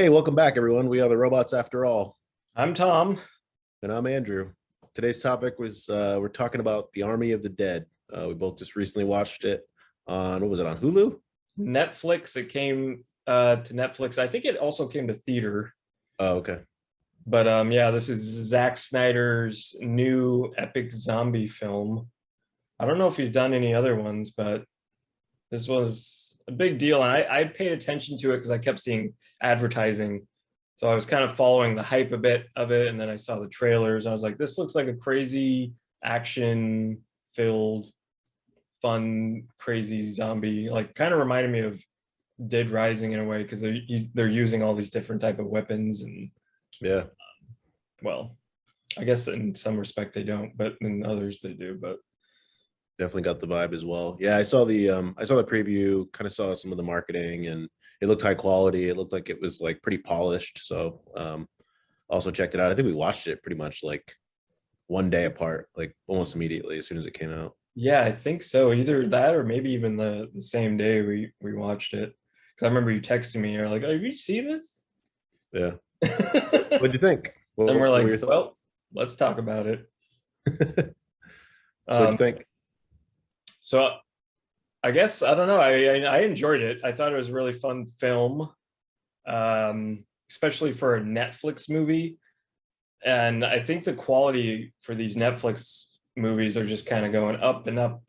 Hey, welcome back, everyone. We are the robots after all. I'm Tom. And I'm Andrew. Today's topic was we're talking about The Army of the Dead. We both just recently watched it on, what was it, on Hulu? Netflix. It came to Netflix. I think it also came to theater. Oh, okay. But yeah, this is Zack Snyder's new epic zombie film. I don't know if he's done any other ones, but this was a big deal. And I paid attention to it because I kept seeing advertising. So I was kind of following the hype a bit of it. And then I saw the trailers. I was like, this looks like a crazy action filled, fun, crazy zombie. Like kind of reminded me of Dead Rising in a way because they're using all these different type of weapons and Yeah, well, I guess in some respect they don't, but in others they do. But definitely got the vibe as well. Yeah, I saw the preview, kind of saw some of the marketing, and it looked high quality. It looked like it was like pretty polished. So also checked it out. I think we watched it pretty much like one day apart, like almost immediately as soon as it came out. yeah, I think so. Either that or maybe even the same day we watched it. Because I remember you texting me. You're like, "Oh, have you seen this?" Yeah. And What'd you think? we're What were like, your thoughts? "Well, let's talk about it." So what'd Um, you think? so I guess I don't know. I enjoyed it. I thought it was a really fun film, especially for a Netflix movie. And I think the quality for these Netflix movies are just kind of going up and up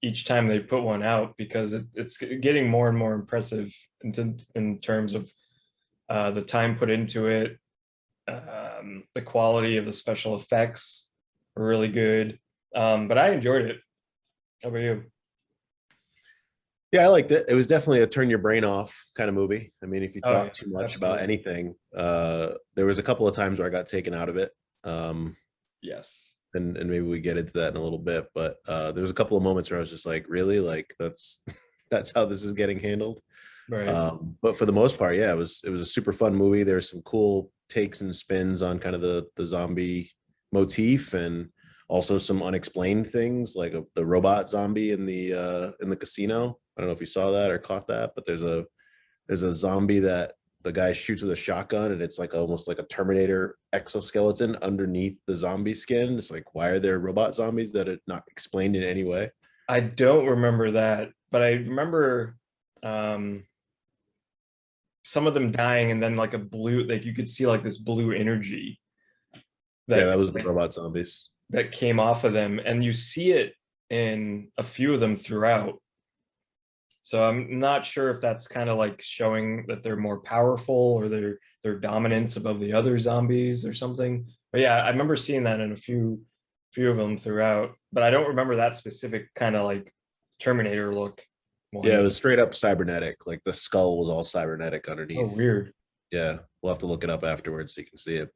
each time they put one out because it's getting more and more impressive in terms of the time put into it. The quality of the special effects were really good. But I enjoyed it. How about you? Yeah, I liked it. It was definitely a turn your brain off kind of movie. I mean, if you Oh yeah, thought too much about absolutely. anything, there was a couple of times where I got taken out of it. Um, Yes. and maybe we get into that in a little bit, but there was a couple of moments where I was just like, really? Like that's that's how this is getting handled. Right. But for the most part, yeah, it was a super fun movie. There's some cool takes and spins on kind of the zombie motif, and also some unexplained things like the robot zombie in the casino. I don't know if you saw that or caught that, but there's a zombie that the guy shoots with a shotgun, and it's like almost like a Terminator exoskeleton underneath the zombie skin. It's like, why are there robot zombies that are not explained in any way? I don't remember that, but I remember um, some of them dying and then like a blue, like you could see like this blue energy Yeah, that that was the robot zombies. that came off of them, and you see it in a few of them throughout. So I'm not sure if that's kind of like showing that they're more powerful or their dominance above the other zombies or something. But yeah, I remember seeing that in a few of them throughout, but I don't remember that specific kind of like Terminator look Yeah, it one. was straight up cybernetic. Like the skull was all cybernetic Oh, underneath. weird. Yeah, we'll have to look it up afterwards so you can see it.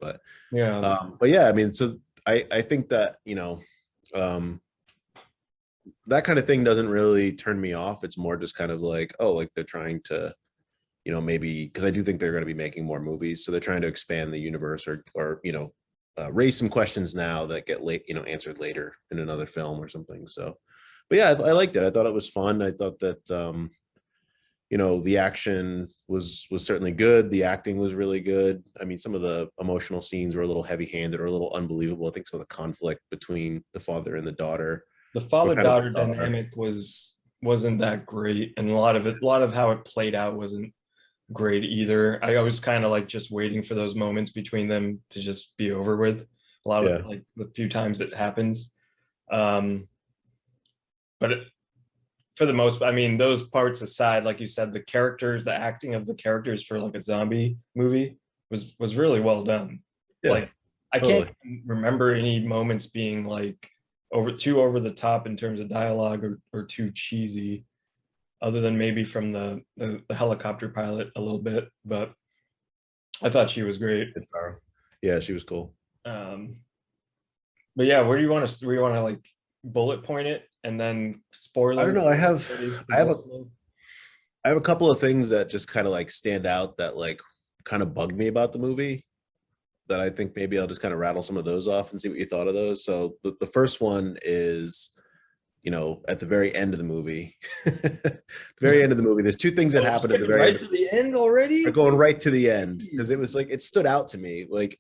Yeah. But yeah, I mean, so I think that um, that kind of thing doesn't really turn me off. It's more just kind of like, oh, like they're trying to, maybe because I do think they're going to be making more movies, so they're trying to expand the universe or raise some questions now that get answered later in another film or something. So, but yeah, I liked it. I thought it was fun. I thought that the action was certainly good. The acting was really good. I mean, some of the emotional scenes were a little heavy-handed or a little unbelievable. I think some of the conflict between the father and the daughter The were father kind of daughter bizarre. dynamic wasn't that great, and a lot of how it played out wasn't great either. I was kind of like just waiting for those moments between them to just be over with. A lot of Yeah, like the few times it happens, um, but for the most, I mean, those parts aside, like you said, the characters, the acting of the characters for like a zombie movie was really well done. yeah, Like I can't totally. remember any moments being like over the top in terms of dialogue or too cheesy, other than maybe from the helicopter pilot a little bit. But I thought she was great. It's Yeah, she was cool. Um, but yeah, where do you want to like bullet point it and then I don't spoiler know. for everybody I who's have a listening? I have a couple of things that just kind of like stand out that like kind of bug me about the movie that I think maybe I'll just kind of rattle some of those off and see what you thought of those. So the first one is you know, at the very end of the movie, the very end of the movie, there's two things that Oh, happen at the skipping very right end. to the end Are already. going right to the end because Jeez. it was like it stood out to me. Like,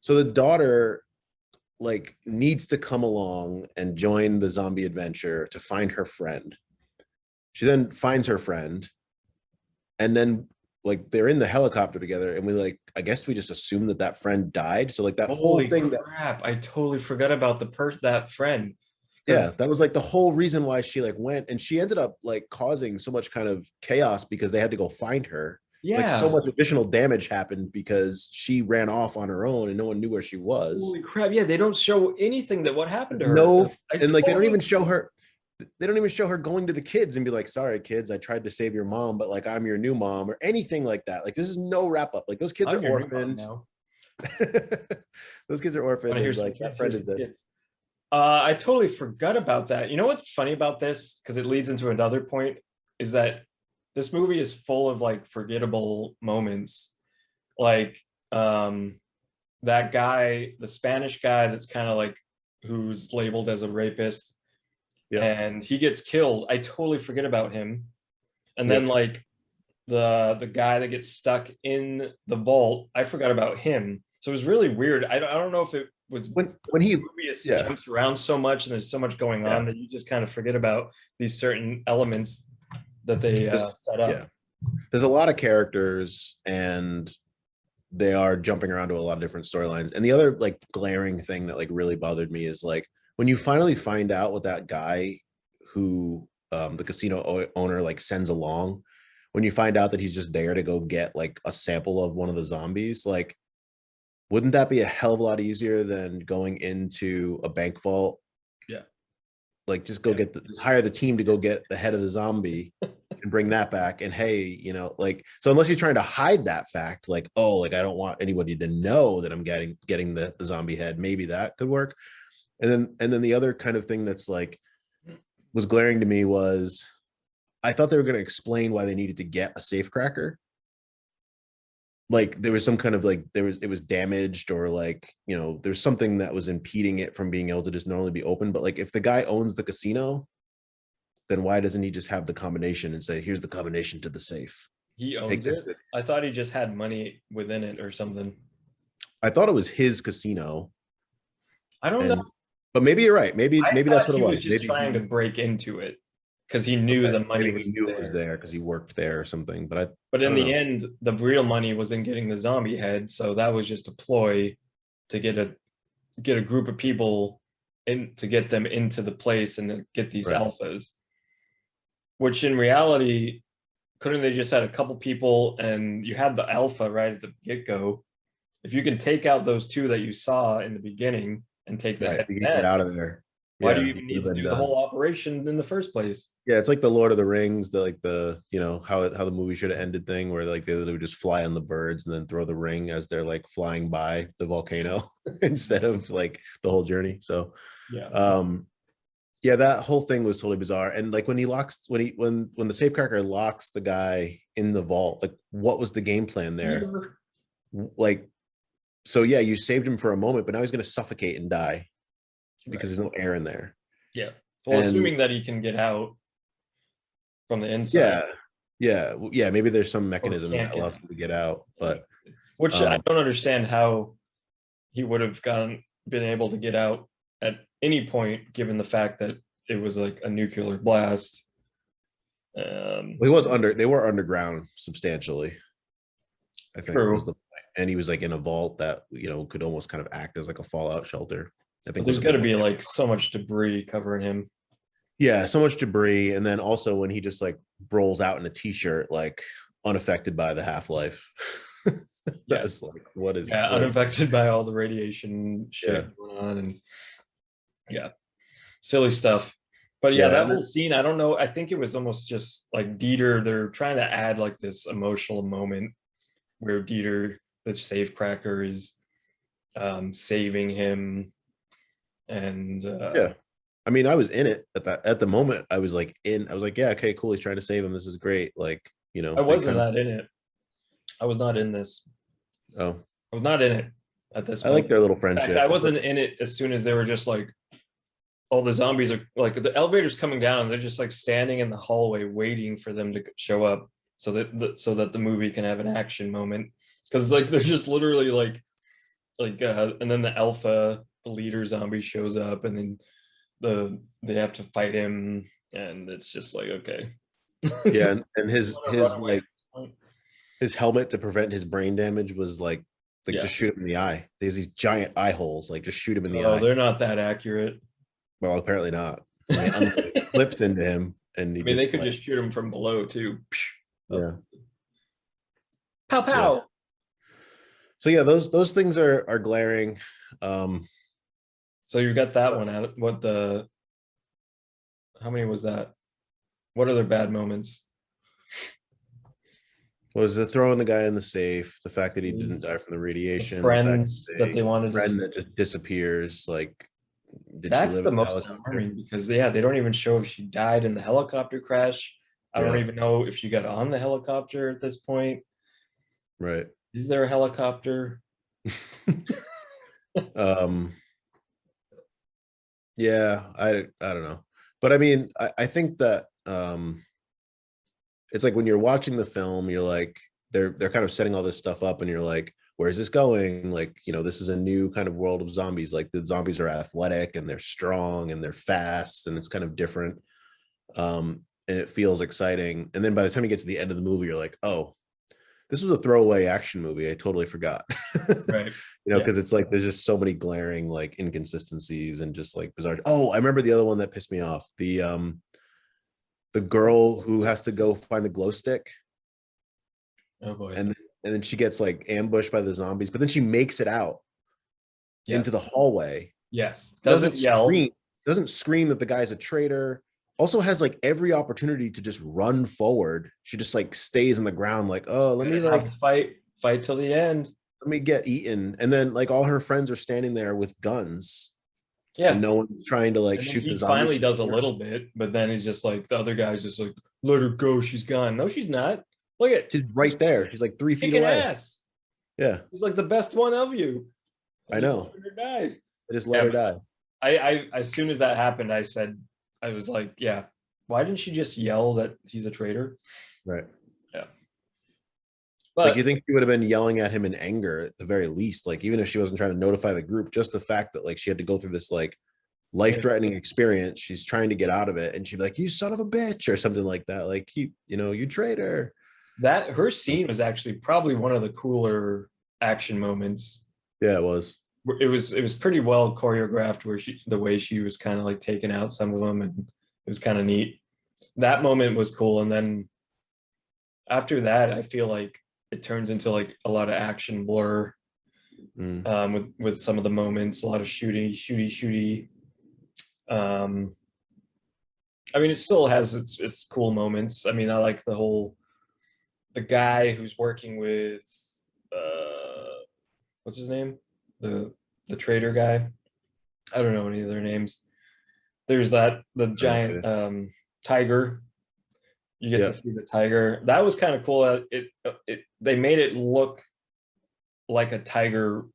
so the daughter like needs to come along and join the zombie adventure to find her friend. She then finds her friend, and then like they're in the helicopter together, and we like I guess we just assume that that friend died. So like that whole Holy thing that crap! I totally forgot about the that friend. yeah, Because that was like the whole reason why she like went, and she ended up like causing so much kind of chaos because they had to go find her. Like so yeah, much additional damage happened because she ran off on her own and no one knew where she was. holy crap! Yeah, they don't show anything that what happened to her. No, I and like they don't totally. even show her. They don't even show her going to the kids and be like, "Sorry, kids, I tried to save your mom, but like I'm your new mom," or anything like that. Like this is no wrap up. Like those kids are I'm your new mom orphaned. now. Those kids are Want orphaned, to hear and some like that kids? friend Here's is some dead. kids. I totally forgot about that. You know what's funny about this? Because it leads into another point, is that this movie is full of like forgettable moments. Like that guy, the Spanish guy that's kind of like who's labeled as a rapist Yep, and he gets killed. I totally forget about him. And then yep. like the guy that gets stuck in the vault, I forgot about him. So it was really weird. I don't know if it was When he, movie is, yeah, jumps around so much and there's so much going yeah. on that you just kind of forget about these certain elements that they set Yeah, up. there's a lot of characters, and they are jumping around to a lot of different storylines. And the other like glaring thing that like really bothered me is like when you finally find out what that guy who the casino owner like sends along, when you find out that he's just there to go get like a sample of one of the zombies, like wouldn't that be a hell of a lot easier than going into a bank vault? Yeah. Like just go get just hire the team to go get the head of the zombie and bring that back. And hey, you know, like so unless you're trying to hide that fact, like, oh, like I don't want anybody to know that I'm getting the zombie head, maybe that could work. And then the other kind of thing that's like was glaring to me was I thought they were going to explain why they needed to get a safe cracker. Like there was some kind of like it was damaged, or like, you know, there's something that was impeding it from being able to just normally be open. But like if the guy owns the casino, then why doesn't he just have the combination and say, here's the combination to the safe? He Make owns this it. good. I thought he just had money within it or something. I thought it was his casino, I don't know. and but maybe you're right. I Maybe that's thought what it he was was. just Maybe trying to he break into it because he knew okay. the money Maybe he was knew it was there. there because he worked there or something. But But I in don't the know. end, the real money was in getting the zombie head. So that was just a ploy to get a group of people in to get them into the place and to get these Right. alphas. Which in reality, couldn't they just had a couple people and you had the alpha right at the get-go? If you can take out those two that you saw in the beginning and take the Right. head You can get then, out of there. why do you Yeah. It even would have need to been do the done. whole operation in the first place? Yeah, it's like the Lord of the Rings, the like the you know how the movie should have ended thing, where like they would just fly on the birds and then throw the ring as they're like flying by the volcano instead of like the whole journey. So Yeah. um yeah, that whole thing was totally bizarre. And like when he locks when the safecracker locks the guy in the vault, like what was the game plan there? Like so yeah, you saved him for a moment, but now he's gonna suffocate and die because Right. there's no air in there. Yeah. Well, And assuming that he can get out from the inside yeah, yeah, maybe there's some or mechanism can't that get allows out. him to get out, Yeah. but Which I um don't understand how he would have been able to get out at any point, given the fact that it was like a nuclear blast. he was they were underground substantially, I think was True, the point. And he was like in a vault that, you know, could almost kind of act as like a fallout shelter, I but think was there's a got big to one. be like so much debris covering him. Yeah, so much debris. And then also when he just like rolls out in a t-shirt, like unaffected by the half-life. Yeah, That's like what is yeah, what unaffected by all the radiation yeah. shit going on, and yeah, silly stuff. But yeah, Yeah. that And whole then, scene, I don't know. I think it was almost just like Dieter. They're trying to add like this emotional moment where Dieter, the safecracker, is saving him, and yeah. I mean, I was in it at the moment. I was like, yeah, okay, cool. He's trying to save him. This is great. Like, you I know, they wasn't kind of that in it. I was not in this. oh, I was not in it at this I like moment. their little In fact, friendship. I It's like wasn't in it as soon as they were just like all the zombies are like the elevator's coming down, and they're just like standing in the hallway waiting for them to show up, so that the movie can have an action moment. Because like they're just literally and then the alpha, the leader zombie shows up, and then they have to fight him, and it's just like okay. Yeah, and his Run his away at like this point. his helmet to prevent his brain damage was like Yeah. just shoot him in the eye. There's these giant eye holes, like just shoot him in the Oh, eye. they're not that accurate. Well, apparently not. And they I clips into him, and he mean, they just could like just shoot him from below too. yeah, Pow yeah. pow. So yeah, those things are glaring. Um, So you got that one out. How many was that? What are their bad moments? was the throwing the guy in the safe, the fact that he didn't die from the The radiation, the fact friends that they wanted to friend see. that just disappears. Like, did she That's live the in the most helicopter? alarming because yeah, they don't even show if she died in the helicopter crash. I don't Yeah, even know if she got on the helicopter at this point. right. Is there a helicopter? um, yeah, I don't know, but I mean, I think that it's like when you're watching the film, you're like they're kind of setting all this stuff up, and you're like, where's this going? Like, this is a new kind of world of zombies. Like the zombies are athletic and they're strong and they're fast, and it's kind of different. And it feels exciting. And then by the time you get to the end of the movie, you're like, oh, this was a throwaway action movie. I totally forgot. Right. Yeah. Because it's like there's just so many glaring like inconsistencies and just like bizarre. Oh, I remember the other one that pissed me off. The girl who has to go find the glow stick, Oh boy. and then she gets like ambushed by the zombies, but then she makes it out into the Yes. hallway. Yes. Doesn't yell. Doesn't scream that the guy's a traitor. Also has like every opportunity to just run forward. She just like stays on the ground, like, oh, let me Have a fight till the end. let me get eaten. And then like all her friends are standing there with guns, and Yeah. no one's trying to like And then shoot the he zombies. finally does a little bit, but then he's just like the other guy's just like, let her go, she's gone. No, she's not. Look at She's right there. She's like 3 feet kicking away. ass. Yeah, He's like the best one of you. I And you know. let her die. I just let her die. I as soon as that happened, I was like, yeah, why didn't she just yell that he's a traitor? Right. Yeah. Like you But think she would have been yelling at him in anger at the very least, like even if she wasn't trying to notify the group, just the fact that like she had to go through this like life-threatening experience, she's trying to get out of it, and she'd be like, you son of a bitch, or something like that, like you traitor. that her scene was actually probably one of the cooler action moments. Yeah, it was. It was pretty well choreographed where the way she was kind of like taking out some of them, and it was kind of neat. That moment was cool, and then after that I feel like it turns into like a lot of action blur, with some of the moments, a lot of shooty. um I mean, it still has its cool moments. I mean, I like the guy who's working with what's his name, the the trader guy. I don't know any of their names. There's the giant tiger. You get Yeah, to see the tiger. That was kind of cool. It they made it look like a tiger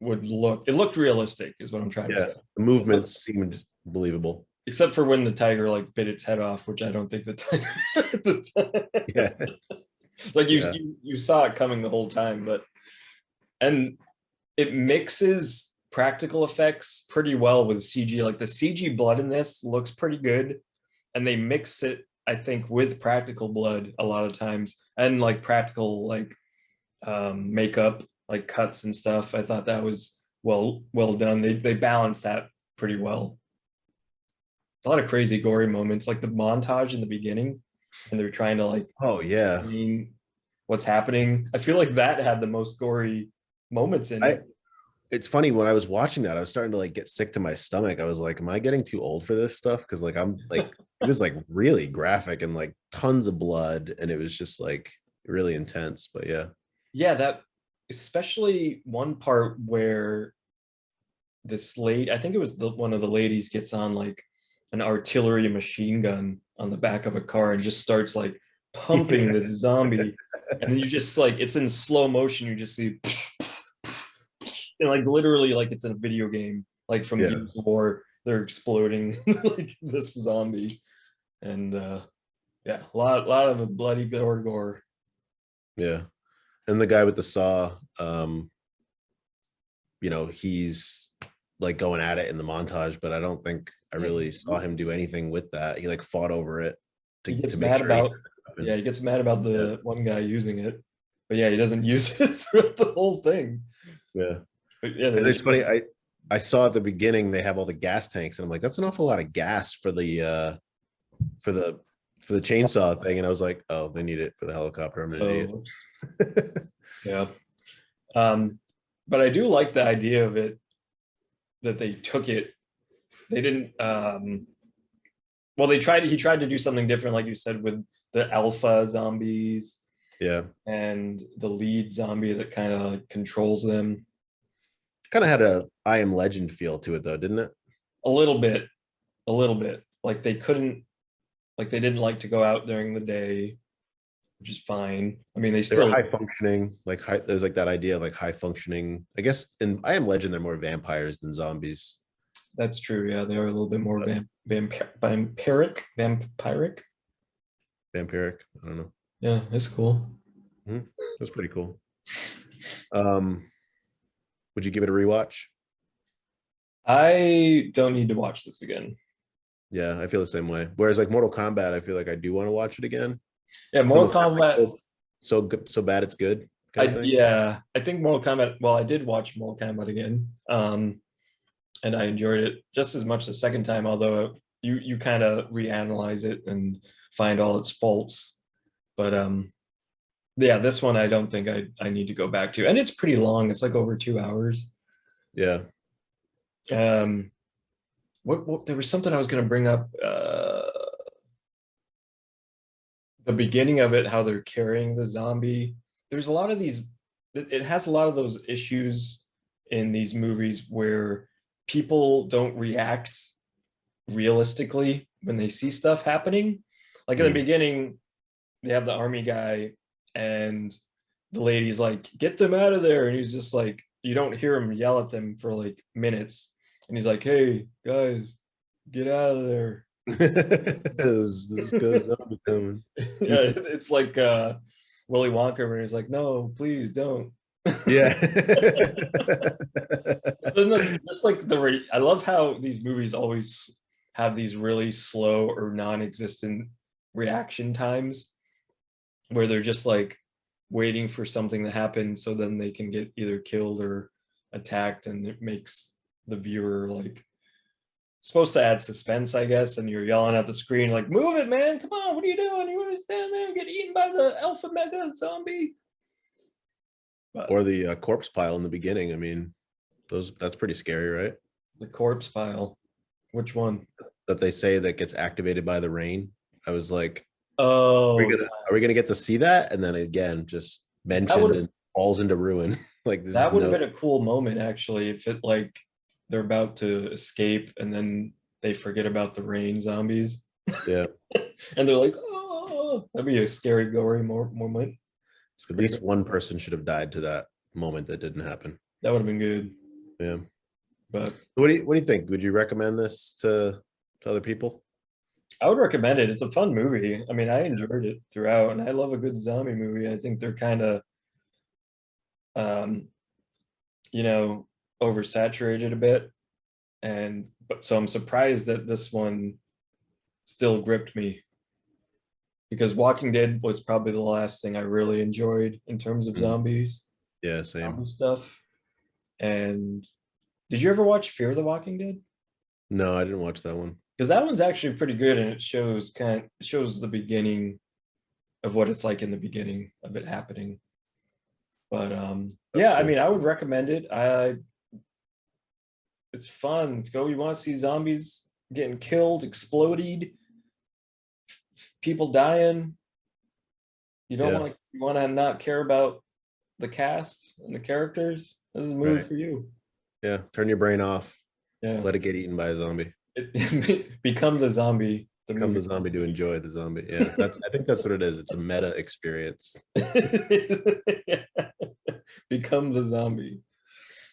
would look. It looked realistic, is what I'm trying to yeah, say. the movements seemed believable. Except for when the tiger like bit its head off, which I don't think the tiger at the time. Yeah. Like Yeah. you saw it coming the whole time, but and it mixes practical effects pretty well with CG. Like the CG blood in this looks pretty good, and they mix it, I think, with practical blood a lot of times, and like practical like makeup, like cuts and stuff. I thought that was well done. They balanced that pretty well. A lot of crazy gory moments, like the montage in the beginning, and they're trying to like Oh yeah. explain what's happening. I feel like that had the most gory moments in I it. It's funny, when I was watching that, I was starting to like get sick to my stomach. I was like, am I getting too old for this stuff? Because like I'm like it was like really graphic and like tons of blood, and it was just like really intense. But yeah. Yeah, that especially one part where this lady, I think it was one of the ladies gets on like an artillery machine gun on the back of a car and just starts like pumping this zombie, and then you just like it's in slow motion. You just see and like literally like it's in a video game, like from Yeah. Gears of War. they're exploding like this zombie, and yeah, a lot of bloody gore. Yeah. And the guy with the saw, he's like going at it in the montage, but I don't think I Yeah, really saw him do anything with that. He like fought over it he gets to make mad sure he about he gets mad about yeah. the one guy using it, but yeah, he doesn't use it throughout the whole thing. Yeah. But yeah, And it's funny, I saw at the beginning they have all the gas tanks, and I'm like, that's an awful lot of gas for the for the for the chainsaw thing. And I was like, oh, they need it for the helicopter. I'm an idiot. Yeah. But I do like the idea of it, that they took it. They didn't well, he tried to do something different, like you said, with the alpha zombies Yeah. and the lead zombie that kind of like controls them. Kind of had a I Am Legend feel to it though, didn't it? A little bit, a little bit. Like they couldn't, like they didn't like to go out during the day, which is fine. I mean, they They were still, high functioning, like there's like that idea of like high functioning. I guess in I Am Legend they're more vampires than zombies. that's true. Yeah, they are a little bit more But vampiric. vampiric. I don't know. Yeah, it's cool. That's pretty cool. Would you give it a rewatch? I don't need to watch this again. Yeah, I feel the same way. Whereas like Mortal Kombat, I feel like I do want to watch it again. Yeah, Mortal Kombat. So good, so bad it's good kind of thing. Yeah, I think Mortal Kombat. Well, I did watch Mortal Kombat again, and I enjoyed it just as much the second time. Although you kind of reanalyze it and find all its faults, but yeah, this one I don't think I need to go back to, and it's pretty long. It's like over 2 hours. Yeah. What there was something I was going to bring up. The beginning of it, how they're carrying the zombie. There's a lot of these. It has a lot of those issues in these movies where people don't react realistically when they see stuff happening. Like in the beginning, they have the army guy, and the lady's like, "Get them out of there," and he's just like, you don't hear him yell at them for like minutes, and he's like, "Hey guys, get out of there." This good zombie coming. Yeah, it's like Willy Wonka when he's like, "No, please don't." Yeah. Just like I love how these movies always have these really slow or non-existent reaction times, where they're just like waiting for something to happen so then they can get either killed or attacked, and it makes the viewer like supposed to add suspense, I guess, and you're yelling at the screen like, "Move it, man! Come on, what are you doing? You want to stand there and get eaten by the alpha mega zombie?" But or the corpse pile in the beginning. I mean, that's pretty scary, right? the corpse pile, which one? That they say that gets activated by the rain. I was like, Oh, are we gonna get to see that? And then again, just mentioned and falls into ruin. Like that would have been a cool moment actually, if it like they're about to escape and then they forget about the rain zombies. Yeah. And they're like, "Oh," that'd be a scary, gory moment. At least one person should have died to that moment that didn't happen. That would have been good. Yeah. But what do you think? Would you recommend this to other people? I would recommend it. It's a fun movie. I mean, I enjoyed it throughout, and I love a good zombie movie. I think they're kind of um you know, oversaturated a bit. But so I'm surprised that this one still gripped me, because Walking Dead was probably the last thing I really enjoyed in terms of zombies. Yeah, same. Stuff. And did you ever watch Fear the Walking Dead? No, I didn't watch that one. Because that one's actually pretty good, and it shows the beginning of what it's like in the beginning of it happening. But yeah, I mean, I would recommend it. It's fun. Go, you want to see zombies getting killed, exploded, people dying. You don't want to not care about the cast and the characters. This is a movie for you. Yeah, turn your brain off. Yeah, let it get eaten by a zombie. Become the zombie. Become the zombie to enjoy the zombie. Yeah, I think that's what it is. It's a meta experience. Become the zombie.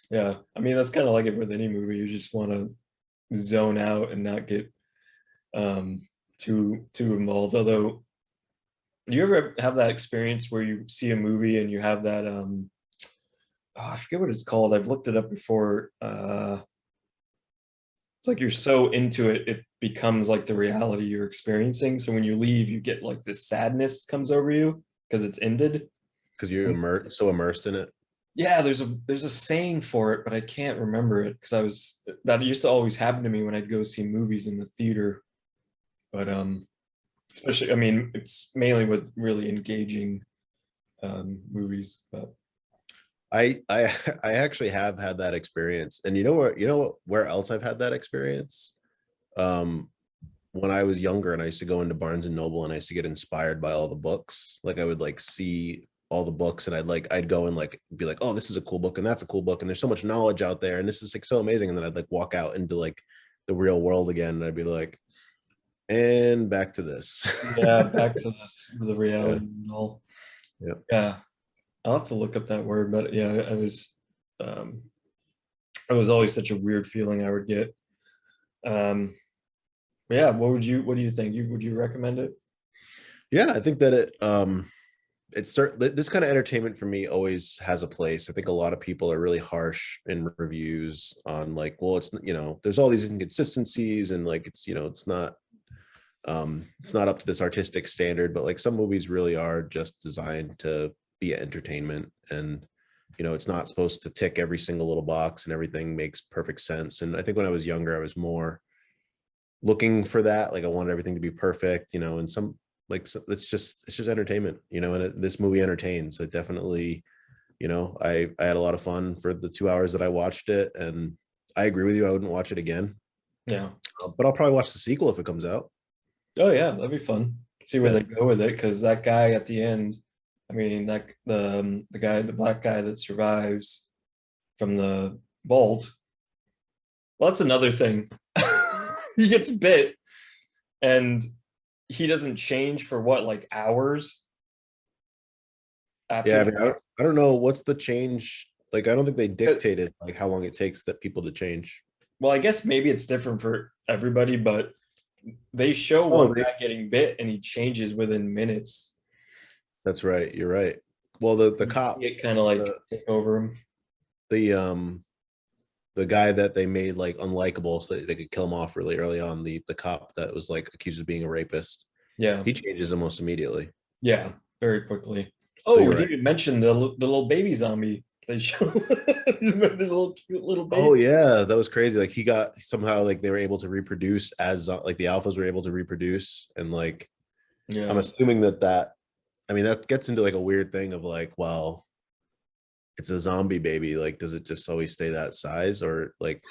Yeah, I mean, that's kind of like it with any movie. You just want to zone out and not get too involved. Although, do you ever have that experience where you see a movie and you have that I forget what it's called. I've looked it up before. It's like you're so into it, it becomes like the reality you're experiencing. So when you leave, you get like this sadness comes over you because it's ended. because you're so immersed in it. Yeah, there's a saying for it, but I can't remember it because that used to always happen to me when I'd go see movies in the theater. But especially, I mean, it's mainly with really engaging movies. But I actually have had that experience, and where else I've had that experience? Um, when I was younger, and I used to go into Barnes and Noble, and I used to get inspired by all the books. Like I would like see all the books, and I'd go and like be like, oh, this is a cool book, and that's a cool book, and there's so much knowledge out there, and this is like so amazing. And then I'd like walk out into like the real world again, and I'd be like, and back to this. yeah, back to this, the Yeah. reality and all. Yeah. Yeah, I'll have to look up that word, but yeah, um it was always such a weird feeling I would get. Um yeah, what do you think? Would you recommend it? Yeah, I think that this kind of entertainment for me always has a place. I think a lot of people are really harsh in reviews on like, well, it's there's all these inconsistencies, and like it's not up to this artistic standard, but like some movies really are just designed to be entertainment, and it's not supposed to tick every single little box and everything makes perfect sense. And I think when I was younger, I was more looking for that. Like I wanted everything to be perfect, and some like it's just entertainment, and this movie entertains. It definitely, I had a lot of fun for the 2 hours that I watched it, and I agree with you. I wouldn't watch it again, Yeah. but I'll probably watch the sequel if it comes out. Oh yeah, that'd be fun. See where Yeah. they go with it, because that guy at the end, I mean, that the black guy that survives from the vault. Well, that's another thing. He gets bit and he doesn't change for what, like hours Yeah, after I the mean, I don't know what's the change. Like, I don't think they dictated like how long it takes that people to change. well, I guess maybe it's different for everybody, but they show Oh, one guy getting bit and he changes within minutes. that's right. You're right. Well, the You cop, see it kind of like the take over him. the the guy that they made like unlikable so that they could kill him off really early on, the cop that was like accused of being a rapist, Yeah, he changes almost immediately. yeah, very quickly. So Oh, you're we right. didn't even mention the little baby zombie they show. The little cute little Oh baby. yeah, that was crazy. Like he got somehow like they were able to reproduce as like the alphas were able to reproduce, and like I'm Yeah. assuming that I mean that gets into like a weird thing of like, well, it's a zombie baby. Like, does it just always stay that size, or like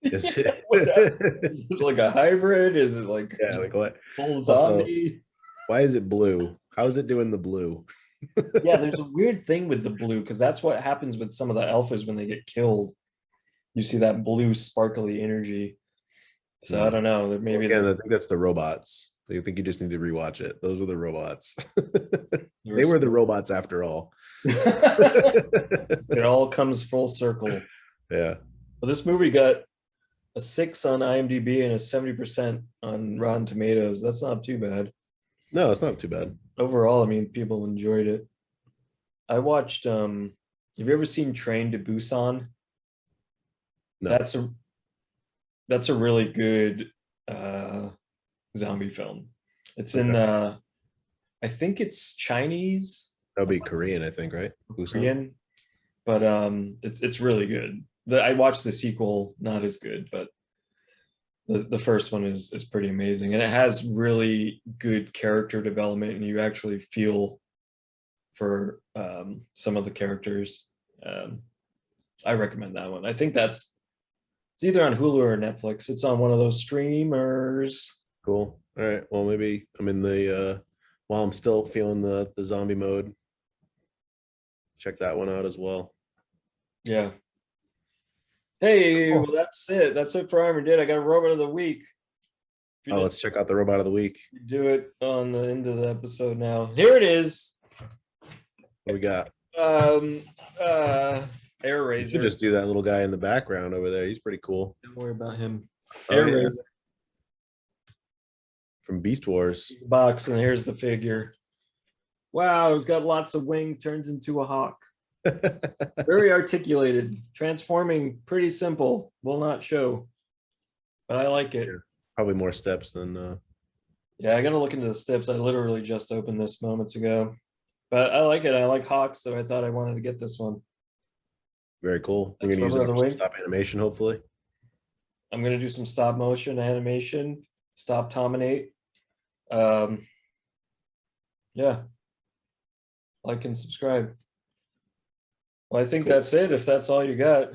is Yeah, it? whatever. Is it like a hybrid? Is it like Yeah, like what? full Also, zombie? why is it blue? How is it doing the blue? Yeah, there's a weird thing with the blue because that's what happens with some of the alphas when they get killed. You see that blue sparkly energy. So I Hmm. don't know. That Well, maybe again, I think that's the robots. I think you just need to rewatch it. Those were the robots. there They was were the robots after all. it all comes full circle. Yeah. But this movie got a 6 on IMDb and a 70% on Rotten Tomatoes. That's not too bad. No, it's not too bad. Overall, I mean, people enjoyed it. I watched have you ever seen Train to Busan? No, That's a that's a really good uh zombie film. It's in okay. I think it's Chinese That would be Korean, I think, right? or Busan. Korean, but it's really good. I watched the sequel, not as good, but the first one is pretty amazing, and it has really good character development, and you actually feel for some of the characters. Um, I recommend that one. I think it's either on Hulu or Netflix. It's on one of those streamers. Cool. All right. Well, maybe I'm in the while I'm still feeling the zombie mode. Check that one out as well. Yeah. Hey, Cool. well that's it. That's it for Armor Did. I got a robot of the week. If you Oh, didn't let's check out the robot of the week. do it on the end of the episode now. Here it is. What do we got? Um uh Air You should Razor. just do that little guy in the background over there. He's pretty cool. Don't worry about him. Oh, Air yeah. Razor From Beast Wars. box, and here's the figure. Wow, it's got lots of wings, turns into a hawk. Very articulated, transforming, pretty simple, will not show, but I like it. Probably more steps than Yeah, I gotta look into the steps. I literally just opened this moments ago, but I like it. I like hawks, so I thought I wanted to get this one. very cool. We're That's gonna use it Rubber of the for Week. stop animation, hopefully. I'm gonna do some stop motion animation, stop Tominate. Yeah, like and subscribe. Well, I think that's it. If that's all you got.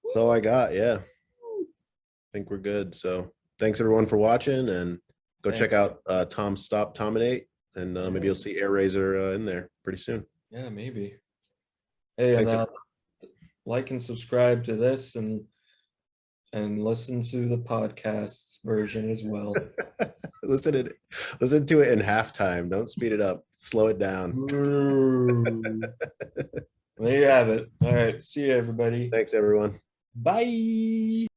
That's all I got. Yeah. I think we're good. So thanks everyone for watching, and go check Thanks. out Tom's Stop Tominate, and maybe you'll see Air Razor in there pretty soon. Yeah, maybe. Hey, Thanks. and like and subscribe to this, and listen to the podcast version as well. listen to it in halftime. Don't speed it up. Slow it down. There you have it. All right. See you, everybody. Thanks, everyone. Bye.